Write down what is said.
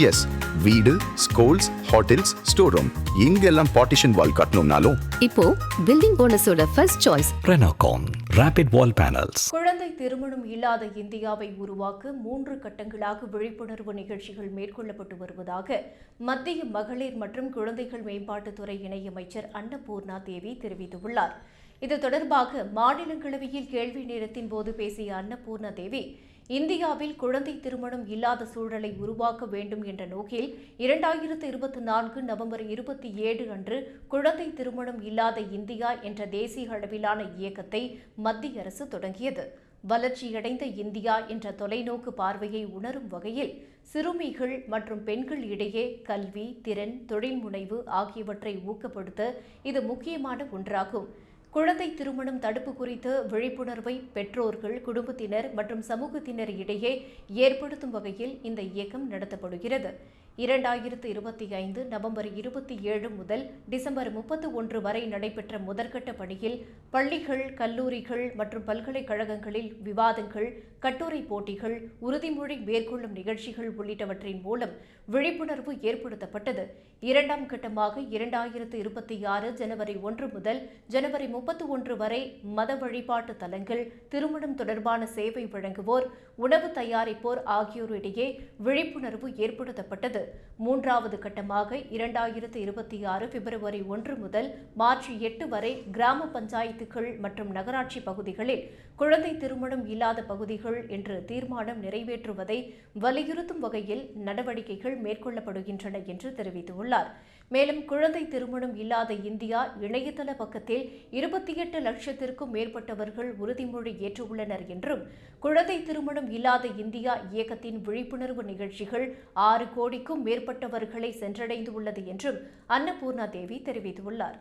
S, வீடு, schools, hotels, store room இங்கெல்லாம் partition wall கட்டணும்னாலும் இப்போ பில்டிங் போனஸோட first choice Renocon Rapid Wall Panels. குழந்தை திருமணம் இல்லாத இந்தியாவை உருவாக்க 3 கட்டங்களாக விழிப்புணர்வு நிகழ்ச்சிகள் மேற்கொள்ளப்பட்டு வருவதாக மத்திய மகளிர் மற்றும் குழந்தைகள் மேம்பாட்டுத்துறை இணையமைச்சர் அன்னபூர்ணா தேவி தெரிவித்துள்ளார். இது தொடர்பாக மாநிலங்களவையில் கேள்வி நேரத்தின் போது பேசிய அன்னபூர்ணா தேவி, இந்தியாவில் குழந்தை திருமணம் இல்லாத சூழலை உருவாக்க வேண்டும் என்ற நோக்கில் 2024 நவம்பர் 27 அன்று குழந்தை திருமணம் இல்லாத இந்தியா என்ற தேசிய அளவிலான இயக்கத்தை மத்திய அரசு தொடங்கியது. வளர்ச்சியடைந்த இந்தியா என்ற தொலைநோக்கு பார்வையை உணரும் வகையில் சிறுமிகள் மற்றும் பெண்கள் இடையே கல்வி, திறன், தொழில் முனைவு ஆகியவற்றை ஊக்கப்படுத்த இது முக்கியமான ஒன்றாகும். குழந்தை திருமணம் தடுப்பு குறித்த விழிப்புணர்வை பெற்றோர்கள், குடும்பத்தினர் மற்றும் சமூகத்தினர் இடையே ஏற்படுத்தும் வகையில் இந்த இயக்கம் நடத்தப்படுகிறது. 2025 நவம்பர் 27 முதல் டிசம்பர் 31 வரை நடைபெற்ற முதற்கட்ட பணியில் பள்ளிகள், கல்லூரிகள் மற்றும் பல்கலைக்கழகங்களில் விவாதங்கள், கட்டுரை போட்டிகள், உறுதிமொழி மேற்கொள்ளும் நிகழ்ச்சிகள் உள்ளிட்டவற்றின் மூலம் விழிப்புணர்வு ஏற்படுத்தப்பட்டது. இரண்டாம் கட்டமாக 2026 ஜனவரி 1 முதல் ஜனவரி 31 வரை மத வழிபாட்டு தலங்கள், திருமணம் தொடர்பான சேவை வழங்குவோர், உணவு தயாரிப்போர் ஆகியோரிடையே விழிப்புணர்வு ஏற்படுத்தப்பட்டது. மூன்றாவது கட்டமாக 2026 பிப்ரவரி 1 முதல் மார்ச் 8 வரை கிராம பஞ்சாயத்துகள் மற்றும் நகராட்சி பகுதிகளில் குழந்தை திருமணம் இல்லாத பகுதிகள் என்று தீர்மானம் நிறைவேற்றுவதை வலியுறுத்தும் வகையில் நடவடிக்கைகள் மேற்கொள்ளப்படுகின்றன என்று தெரிவித்துள்ளார். மேலும் குழந்தை திருமணம் இல்லாத இந்தியா இணையதள பக்கத்தில் 28 லட்சத்திற்கும் மேற்பட்டவர்கள் உறுதிமொழி ஏற்றுள்ளனர் என்றும், குழந்தை திருமணம் இல்லாத இந்தியா இயக்கத்தின் விழிப்புணர்வு நிகழ்ச்சிகள் 6 கோடிக்கும் மேற்பட்டவர்களை சென்றடைந்துள்ளது என்றும் அன்னபூர்ணா தேவி தெரிவித்துள்ளார்.